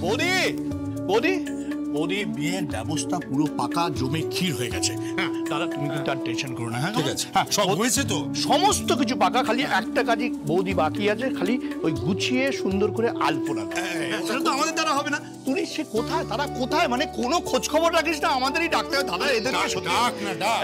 বৌদি বৌদি বৌদি বিয়ের ব্যবস্থা পুরো পাকা, জমে ক্ষীর হয়ে গেছে। হ্যাঁ দাদা, তুমি কিন্তু আর টেনশন করো না। হ্যাঁ ঠিক আছে, হ্যাঁ সব হয়েছে তো, সমস্ত কিছু পাকা। খালি একটা কাজই বৌদি বাকি আছে, খালি ওই গুছিয়ে সুন্দর করে আলপনা। সেটা তো আমাদের দ্বারা হবে না। তুই সে কোথায়, তারা কোথায়, মানে কোনো খোঁজ খবর রাখিস না? আমাদেরই ডাকতে হবে দাদা, এদের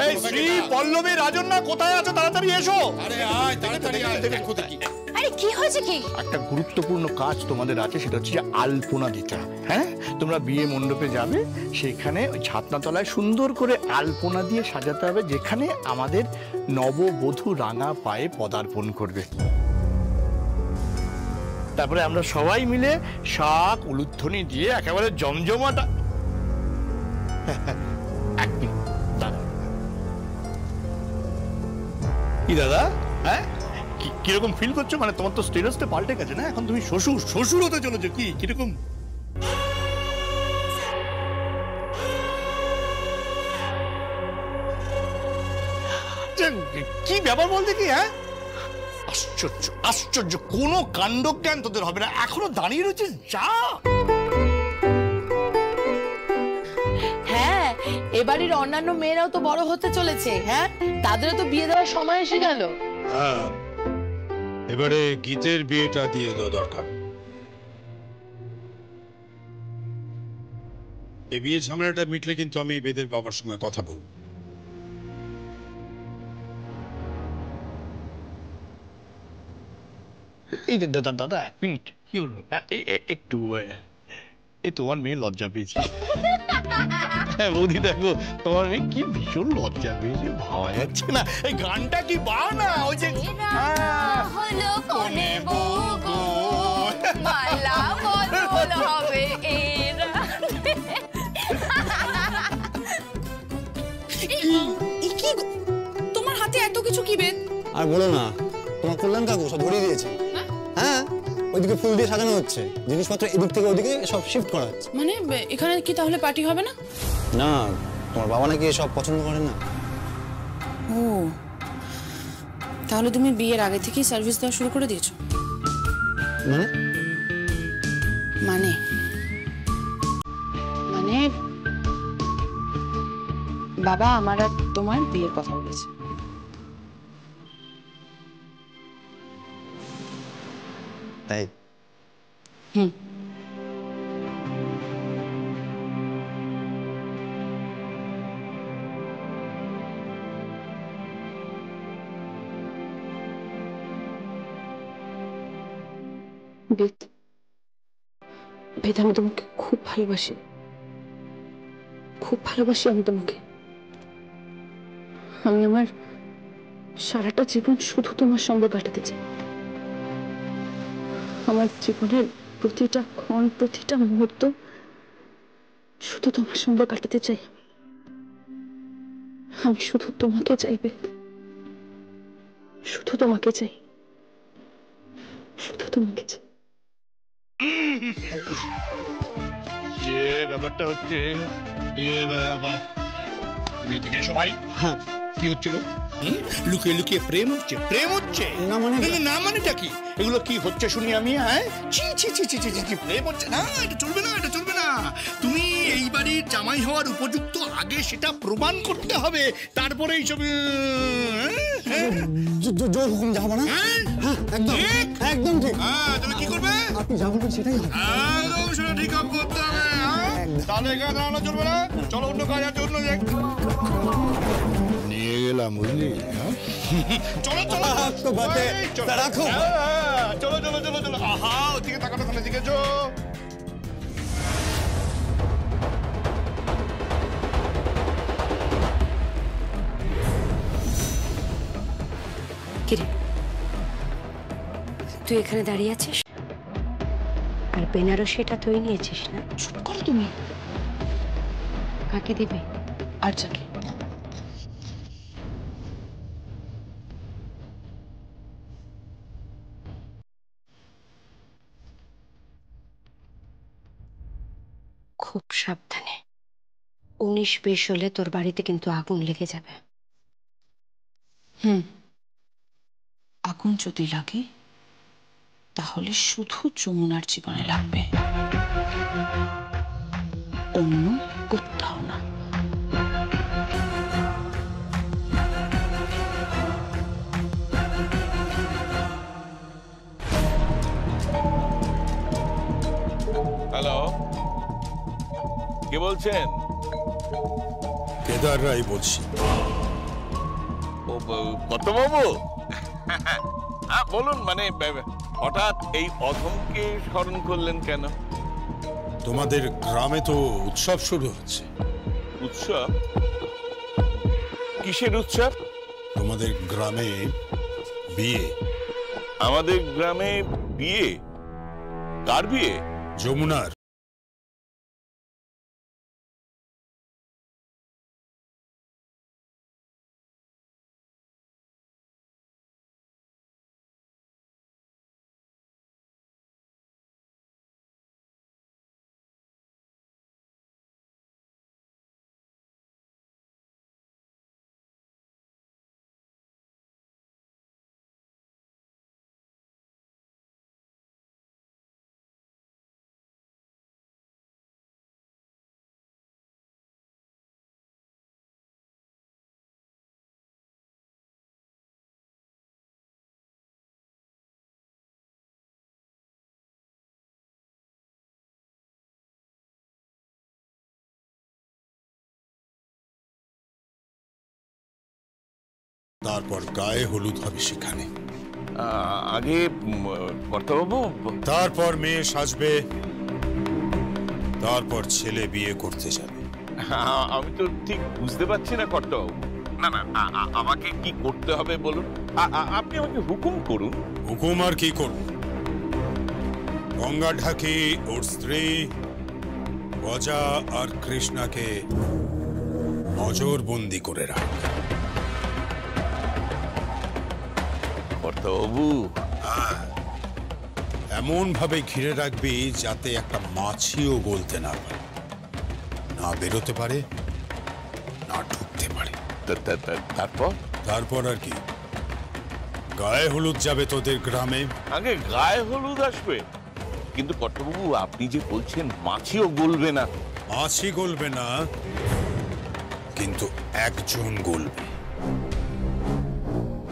এই শ্রী পল্লবী রাজন্যা কোথায় আছো? তাড়াতাড়ি এসো। আরে আয় তাড়াতাড়ি আয়। কোথায় কি? আরে কি হয়েছে কি? একটা গুরুত্বপূর্ণ কাজ তোমাদের আছে, সেটা হচ্ছে যে আলপনা দিতে। হ্যাঁ, তোমরা বিয়ে মণ্ডপে যাবে, সেখানে ওই ছাতনাতলায় সুন্দর করে আলপনা দিয়ে সাজাতে হবে, যেখানে আমাদের নববধূ রাঙা পায়ে পদার্পণ করবে। তারপরে আমরা সবাই মিলে শাক উলুধ্বনি দিয়ে একেবারে জমজমাটা। দাদা কি দাদা, হ্যাঁ কিরকম ফিল করছো? মানে তোমার তো স্টেটাসটা পাল্টে গেছে না, এখন তুমি শ্বশুর শ্বশুর হতে চলেছো। কি কিরকম? কি ব্যাপার বলতে কি? হ্যাঁ আশ্চর্য আশ্চর্য, কোনো কাণ্ডজ্ঞান তোদের হবে না, এখনো দাঁড়িয়ে রয়েছিস। যা। হ্যাঁ, এবারের অন্যান্য মেয়েরাও তো বড় হতে চলেছে। হ্যাঁ, তাদেরও তো বিয়ে দেওয়ার সময় এসে গেল। হ্যাঁ, এবারে গীতের বিয়েটা দিয়ে দেওয়া দরকার। এই বিয়ে ঝামেলাটা মিটলে কিন্তু আমি বেদের বাবার সঙ্গে কথা বলবো। এই দাদা দাদা এক মিনিট, কি হলো? একটু এই তোমার মেয়ে লজ্জা পেয়েছে। হ্যাঁ বৌদি, দেখো তোমার মেয়ে কি ভীষণ লজ্জা পেয়েছে, ভাবা যাচ্ছে না। এই গানটা কি বাও না, ওই যে হলো কোনে বউ গো, মালা বদল হবে এরা। কি তোমার হাতে এত কিছু কি বেদ? আর বলো না, তোমার কল্যাণ কাকু সব ধরিয়ে দিয়েছে। হ্যাঁ, ওইদিকে ফুল দিয়ে সাজানো হচ্ছে, জিনিসপত্র এদিক থেকে ওইদিকে সব শিফট করা হচ্ছে। মানে এখানে কি তাহলে পার্টি হবে না? না, তোমার বাবা নাকি এসব পছন্দ করে না। ও, তাহলে তুমি বিয়ের আগে থেকেই সার্ভিস দেওয়া শুরু করে দিয়েছো? মানে মানে মানে বাবা আমার আর তোমার বিয়ের কথা বলেছে। তাই? হুম। বেদ, বেদ, আমি তোমাকে খুব ভালোবাসি, খুব ভালোবাসি আমি তোমাকে। আমি আমার সারাটা জীবন শুধু তোমার সঙ্গে কাটাতে চাই। আমার জীবনের প্রতিটা ক্ষণ, প্রতিটা মুহূর্ত শুধু তোমার সঙ্গে কাটাতে চাই। আমি শুধু তোমাকে চাই বেদ, শুধু তোমাকে চাই, শুধু তোমাকে চাই। যে ব্যাপারটা হচ্ছে, সবাই কি হচ্ছিল? লুকিয়ে লুকিয়ে প্রেম হচ্ছে, প্রেম হচ্ছে না মানে? না মানেটা কি? এগুলো কি হচ্ছে শুনি আমি? হ্যাঁ, ছি ছি ছি ছি ছি ছি, প্রেম হচ্ছে না, এটা চলবে না, এটা চলবে না। তুমি এই বাড়ির জামাই হওয়ার উপযুক্ত, আগে সেটা প্রমাণ করতে হবে, তারপরে এইসব জোর হুকুম যাবো না। একদম একদম ঠিক। তাহলে কি করবে? আপনি যা বলবেন সেটাই হবে। একদম সেটা ঠিক করতে হবে। তাহলে এখানে দাঁড়ানো চলবে না, চলো অন্য কাজ আছে, অন্য নিয়ে গেলাম, বুঝলি? চলো চলো রাখো, চলো চলো চলো চলো। আহা, ওদিকে তাকানো কেন, দেখেছো? কিরে, তুই এখানে দাঁড়িয়ে আছিস আর বেনারসিটা তুই নিয়েছিস না? চুপ করো তুমি। কাকে দিবে? আর যাকে। খুব সাবধানে, 19-20 হলে তোর বাড়িতে কিন্তু আগুন লেগে যাবে। আগুন যদি লাগে তাহলে শুধু যমুনার জীবনে লাগবে। অন্য কোথাও না। হ্যালো, কে বলছেন? কেদার রায় বলছি। ও কর্তাবাবু, হ্যাঁ বলুন। মানে হঠাৎ এই অধমকে স্মরণ করলেন কেন? তোমাদের গ্রামে তো উৎসব শুরু হচ্ছে। উৎসব? কিসের উৎসব? তোমাদের গ্রামে বিয়ে। আমাদের গ্রামে বিয়ে? কার বিয়ে? যমুনার। তারপর গায়ে হলুদ হবে সেখানে। আগে কর্তাবাবু, তারপর মেয়ে সাজবে, তারপর ছেলে বিয়ে করতে যাবে। আমি তো ঠিক বুঝতে পারছি না কর্তাবাবু। না না, আমাকে কি করতে হবে বলুন? আপনি আমাকে হুকুম করুন। হুকুম আর কি করব? গঙ্গা ঢাকি ওর স্ত্রী গজা আর কৃষ্ণাকে নজরবন্দি করে রাখ। কর্তাবাবু, এমন ভাবে ঘিরে রাখবি যাতে একটা মাছিও গলতে না পারে, না বেরোতে পারে, না ঢুকতে পারে। তারপর? তারপর আর কি, গায়ে হলুদ যাবে তোদের গ্রামে। আগে গায়ে হলুদ আসবে? কিন্তু কর্তাবাবু, আপনি যে বলছেন মাছিও গলবে না। মাছি গলবে না, কিন্তু একজন গলবে।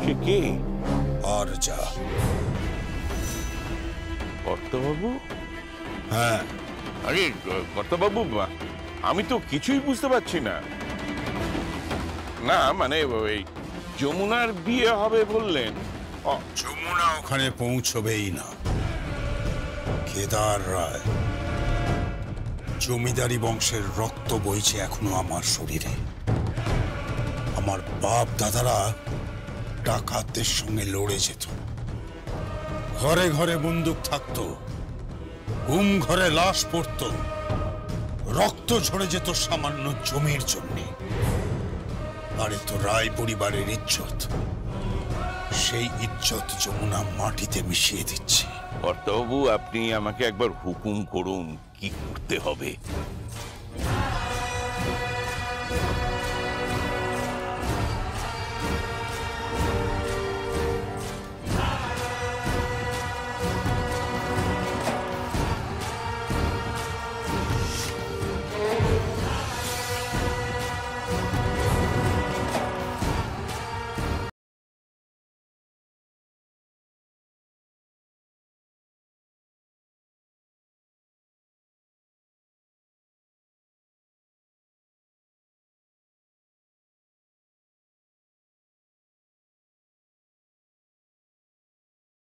সে কে? আর যা। কর্তাবাবু? হ্যাঁ। আরে কর্তাবাবু, আমি তো কিছুই বুঝতে পারছি না। না মানে ওই যমুনার বিয়ে হবে বললেন। যমুনা ওখানে পৌঁছবেই না। কেদার রায়, জমিদারি বংশের রক্ত বইছে এখনো আমার শরীরে। আমার বাপ দাদারা ডাকাতদের সঙ্গে লড়ে যেত, ঘরে ঘরে বন্দুক থাকতো, ঘুম ঘরে লাশ পড়তো, রক্ত ঝরে যেত সামান্য জমির জন্যে। আরে তো রায় পরিবারের ইজ্জত, সেই ইজ্জত যমুনা মাটিতে মিশিয়ে দিচ্ছে। কর্তাবাবু, আপনি আমাকে একবার হুকুম করুন, কি করতে হবে?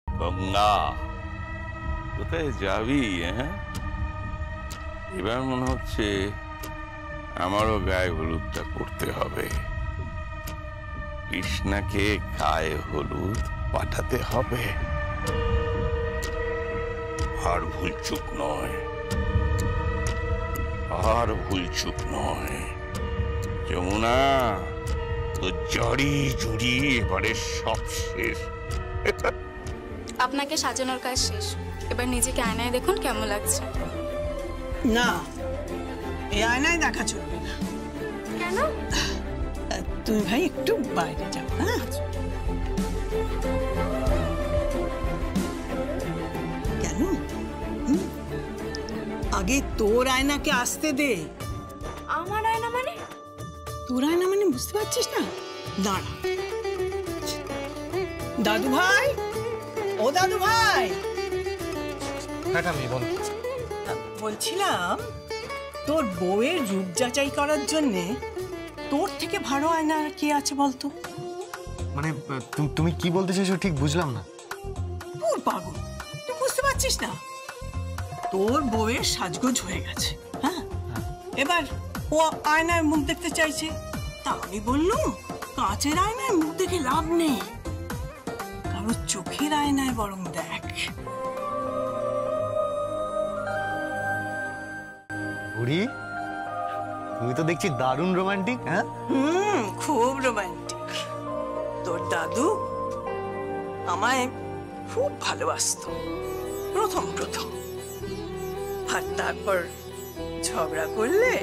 গঙ্গা, কোথায় যাবি? হ্যাঁ, এবার মনে হচ্ছে আমারও গায়ে হলুদটা করতে হবে। কৃষ্ণাকে গায়ে হলুদ পাঠাতে হবে। আর ভুল চুক নয়, আর ভুল চুক নয়। যমুনা, তো জড়ি জুড়ি এবারে সব শেষ। আপনাকে সাজানোর কাজ শেষ, এবার নিজেকে আয়নায় দেখুন কেমন লাগছে। না, এই আয়নায় দেখা চলবে না। কেন? তুমি ভাই একটু বাইরে যাও। হ্যাঁ, কেন? আগে তোর আয়নাকে আসতে দে, আমার আয়না মানে? তোর আয়না মানে বুঝতে পারছিস না? দাঁড়া। দাদু ভাই, ও দাদু ভাই, বলছিলাম তোর বউয়ের রূপ যাচাই করার জন্যে তোর থেকে ভালো আয়না আর কে আছে বলতো? মানে তুমি কি বলতে চাইছো ঠিক বুঝলাম না। তোর পাগল, তুই বুঝতে পারছিস না? তোর বউয়ের সাজগোজ হয়ে গেছে, হ্যাঁ? এবার ও আয়নায় মুখ দেখতে চাইছে, তা আমি বললুম কাঁচের আয়নায় মুখ দেখে লাভ নেই, কারো চোখের আয়নায় বরং দেখ। বুড়ি, তুমি তো দেখছি দারুণ রোমান্টিক। হ্যাঁ, খুব রোমান্টিক। তোর দাদু আমায় খুব ভালোবাসতো প্রথম প্রথম, আর তারপর ঝগড়া করলে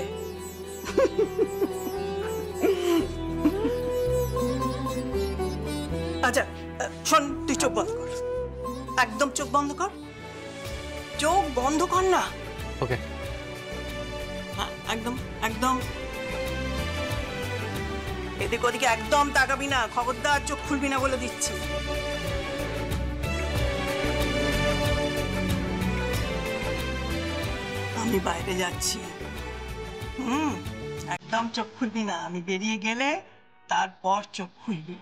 আচ্ছা শোন, তুই চোখ বন্ধ কর, একদম চোখ বন্ধ কর, চোখ বন্ধ কর না। ওকে। একদম একদম এদিক ওদিকে একদম তাকাবি না, খবরদার চোখ খুলবি না বলে দিচ্ছি। আমি বাইরে যাচ্ছি, একদম চোখ খুলবি না, আমি বেরিয়ে গেলে তারপর চোখ খুলবি।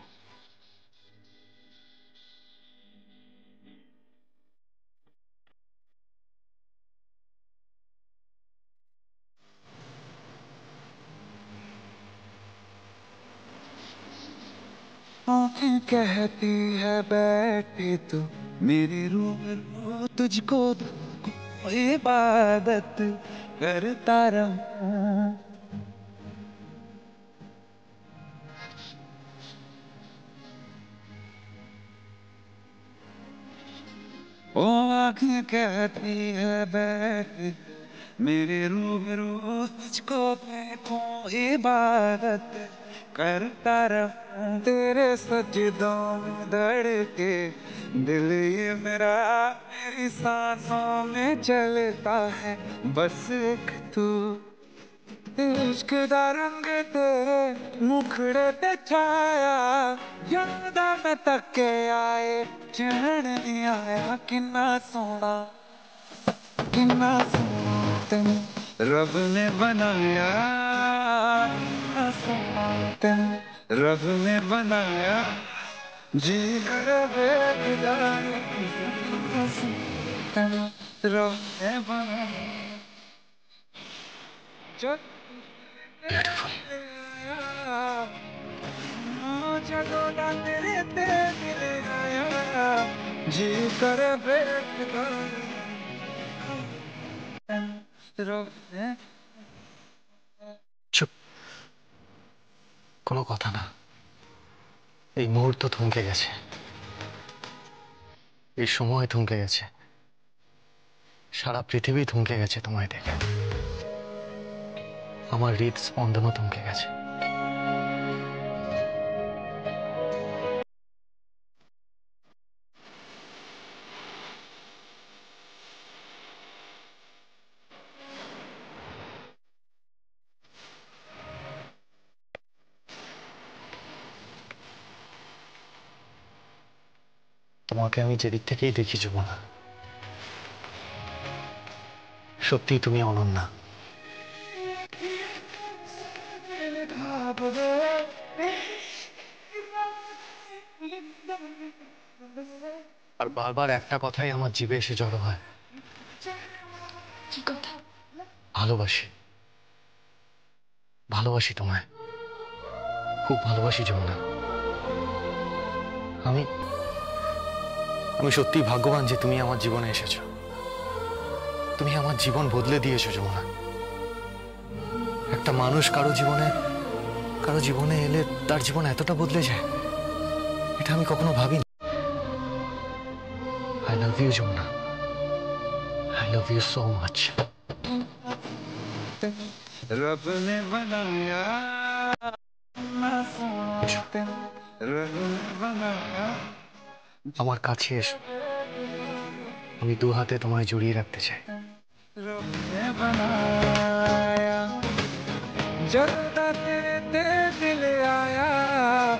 कहती है बैठे तो मेरे रूम तुझको इबादत करता रहूं। ओ आँखें कहती है बैठे मेरे रूबरू तुझको देखूं इबादत करता रहूं। तेरे सजदों में धड़के दिल ये मेरा मेरी सांसों में चलता है बस एक तू। इश्क दा रंग तेरे मुखड़े ते छाया यादा में तके आए चैन नहीं आया। किन्ना सोना तेनू रब ने बनाया, सोना तेनू रब ने बनाया, जी कर तेनू रब ने बनाया। जी कर চুপ, কোনো কথা না। এই মুহূর্ত থমকে গেছে, এই সময় থমকে গেছে, সারা পৃথিবী থমকে গেছে তোমায় দেখে, আমার হৃদস্পন্দনও থমকে গেছে। তোমাকে আমি যেদিক থেকেই দেখি যমুনা, সত্যি তুমি অনন্যা। আর বারবার একটা কথাই আমার জিভে এসে জড়ো হয়। কি কথা? ভালোবাসি, ভালোবাসি তোমায়, খুব ভালোবাসি যমুনা। আমি সত্যি ভাগ্যবান যে তুমি আমার জীবনে এসেছো। তুমি আমার জীবন বদলে দিয়েছো যমুনা। একটা মানুষ কারো জীবনে এলে তার জীবন এতটা বদলে যায়, এটা আমি কখনো ভাবিনি। I love you Jamuna, I love you so much. रब ने बनाया, रब ने बनाया। আমার কাছে এসো, আমি দু হাতে তোমায় জড়িয়ে রাখতে চাই। रब ने बनाया ਜਦੋਂ ਦਾ ਤੇਰੇ ਤੇ ਦਿਲ ਆਇਆ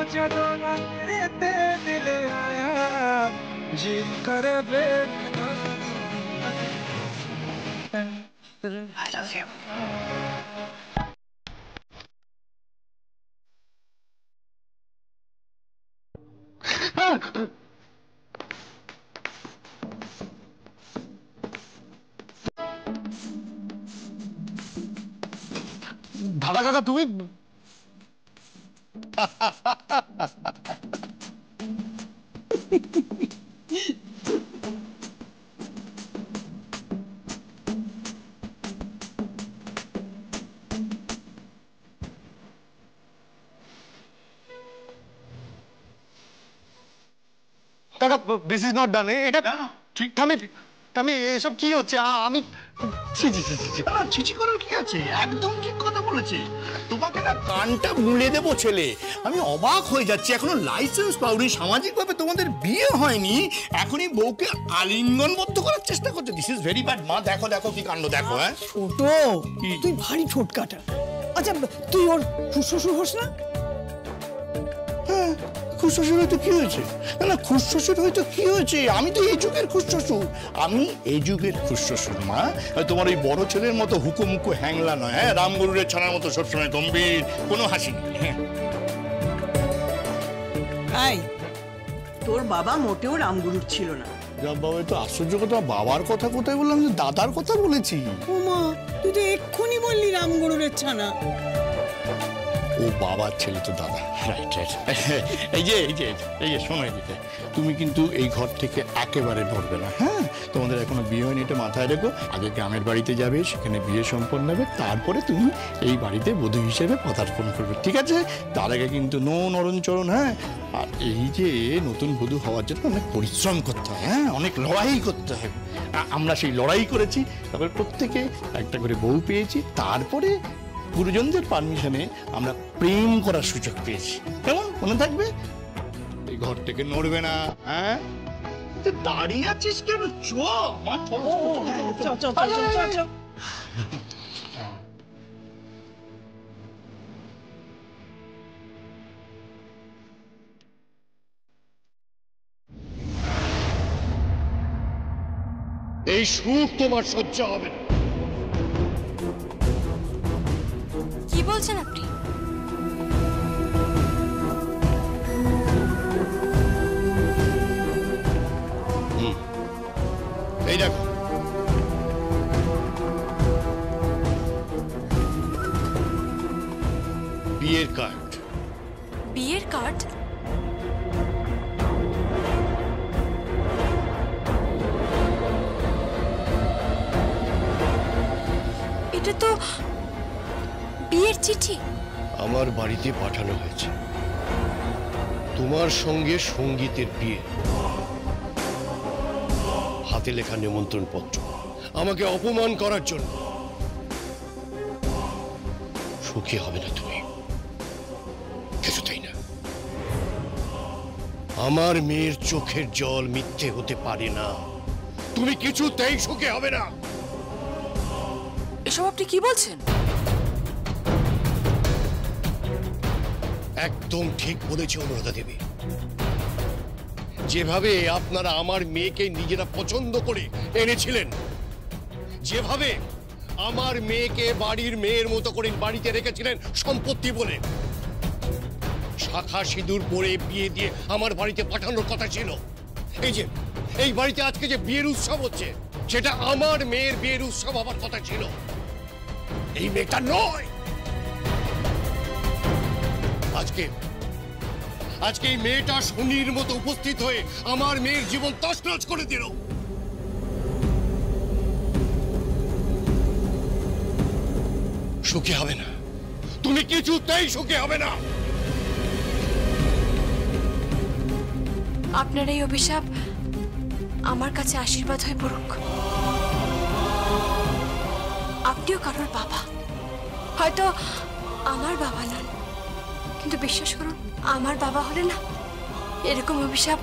ਜਦੋਂ ਦਾ ਤੇਰੇ ਤੇ ਦਿਲ ਆਇਆ ਜੀ ਕਰੇ ਵੇਖਣਾ I love you. দাদা কাকা তুমি কাকা দিস ইজ নট ডান এটা ঠিক আমি এসব কি হচ্ছে আমি চিচি করার কি আছে একদম ঠিক কথা বলেছে তোমাকে না কানটা মুড়ে দেবো ছেলে আমি অবাক হয়ে যাচ্ছি এখনো লাইসেন্স পাওনি সামাজিকভাবে তোমাদের বিয়ে হয়নি এখনই বউকে আলিঙ্গনবদ্ধ করার চেষ্টা করছে দিস ইজ ভেরি ব্যাড মা দেখো দেখো কি কাণ্ড দেখো হ্যাঁ ছোট তুই ভারী ঠোঁটকাটা আচ্ছা তুই ওর শ্বশুর হোস না হ্যাঁ খুশশ্বশুর হয়তো কি হয়েছে না খুশশ্বশুর হয়তো কি হয়েছে আমি তো এই যুগের খুশশ্বশুর আমি এই যুগের খুশশ্বশুর মা তোমার ওই বড় ছেলের মতো হুকুমুকু হ্যাংলা নয় হ্যাঁ রামগরুরের ছানার মতো সবসময় গম্ভীর কোনো হাসি নেই হ্যাঁ তোর বাবা মোটেও রামগুরুর ছিল না বাবা তো আশ্চর্য কথা বাবার কথা কোথায় বললাম যে দাদার কথা বলেছি ও মা তুই তো এক্ষুনি বললি রামগুরুরের ছানা ও বাবার ছেলে তো দাদা রাইট রাইট এই যে শোনো এদিকে তুমি কিন্তু এই ঘর থেকে একেবারে নড়বে না হ্যাঁ তোমাদের এখনো বিয়ে হয়নি এটা মাথায় রেখো আগে গ্রামের বাড়িতে যাবে সেখানে বিয়ে সম্পন্ন হবে তারপরে তুমি এই বাড়িতে বধূ হিসেবে পদার্পণ করবে ঠিক আছে তার আগে কিন্তু নো নরণচরণ হ্যাঁ আর এই যে নতুন বধূ হওয়ার জন্য অনেক পরিশ্রম করতে হয় হ্যাঁ অনেক লড়াই করতে হবে আমরা সেই লড়াই করেছি তারপরে প্রত্যেকে একটা করে বউ পেয়েছি তারপরে গুরুজনদের পারমিশনে আমরা প্রেম করার সুযোগ পেয়েছি কেমন মনে থাকবে এই ঘর থেকে নড়বে না হ্যাঁ দাঁড়িয়ে আছিস কেন এই সুখ তোমার সহ্য হবে না কি বলছেন আপনি এই দেখো বিয়ের কার্ড বিয়ের কার্ড এটা তো বিয়ের চিঠি আমার বাড়িতে পাঠানো হয়েছে তোমার সঙ্গে সঙ্গীতের বিয়ে হাতে লেখা নিমন্ত্রণ পত্র আমাকে অপমান করার জন্য সুখী হবে না তুমি কিছুতেই না আমার মেয়ের চোখের জল মিথ্যে হতে পারে না তুমি কিছুতেই সুখী হবে না এসব আপনি কি বলছেন একদম ঠিক বলেছে অনুরাধা দেবী যেভাবে আপনারা আমার মেয়েকে নিজেরা পছন্দ করে এনেছিলেন যেভাবে আমার মেয়েকে বাড়ির মেয়ের মতো করে বাড়িতে রেখেছিলেন সম্পত্তি বলে শাখা সিঁদুর পরে বিয়ে দিয়ে আমার বাড়িতে পাঠানোর কথা ছিল এই বাড়িতে আজকে যে বিয়ের উৎসব হচ্ছে সেটা আমার মেয়ের বিয়ের উৎসব হবার কথা ছিল এই মেয়েটা নয় আজকে এই মেয়েটা শনির মতো উপস্থিত হয়ে আমার মেয়ের জীবন তছনছ করে দিল সুখী হবে না তুমি কিছুতেই সুখী হবে না আপনার এই অভিশাপ আমার কাছে আশীর্বাদ হয়ে পড়ুক আপনিও কারোর বাবা হয়তো আমার বাবা নন কিন্তু বিশ্বাস করুন আমার বাবা হলে না এরকম অভিশাপ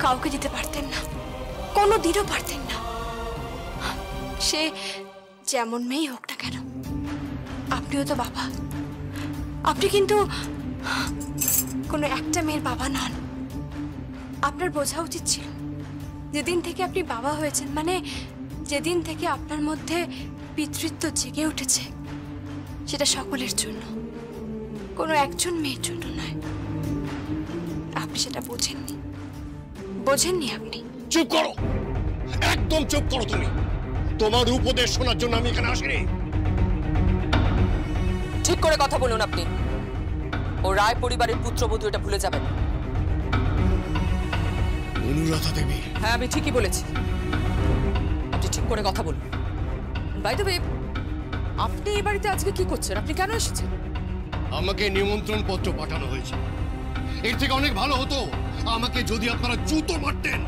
কাউকে দিতে পারতেন না কোনো দিনও পারতেন না সে যেমন মেয়ে হোক না কেন আপনিও তো বাবা। আপনি কিন্তু কোনো একটা মেয়ের বাবা নন। আপনার বোঝা উচিত ছিল যেদিন থেকে আপনি বাবা হয়েছেন, মানে যেদিন থেকে আপনার মধ্যে পিতৃত্ব জেগে উঠেছে, সেটা সকলের জন্য, কোনো একজন মেয়ের জন্য নয়। আপনি সেটা বোঝেননি, বোঝেননি আপনি। চুপ করো, একদম চুপ করো তুমি। তোমার উপদেশ শোনার জন্য আমি এখানে আসিনি। ঠিক করে কথা বলুন আপনি। ও রায় পরিবারের পুত্রবধূ, এটা ভুলে যাবেন। অনুরাধা দেবী। হ্যাঁ, আমি ঠিকই বলেছি। আপনি ঠিক করে কথা বলুন। বাই দ্য ওয়ে, আপনি এই বাড়িতে আজকে কি করছেন? আপনি কেন এসেছেন? আমাকে নিমন্ত্রণ পত্র পাঠানো হয়েছে। এর থেকে অনেক ভালো হতো আমাকে যদি আপনারা জুতো মারতেন।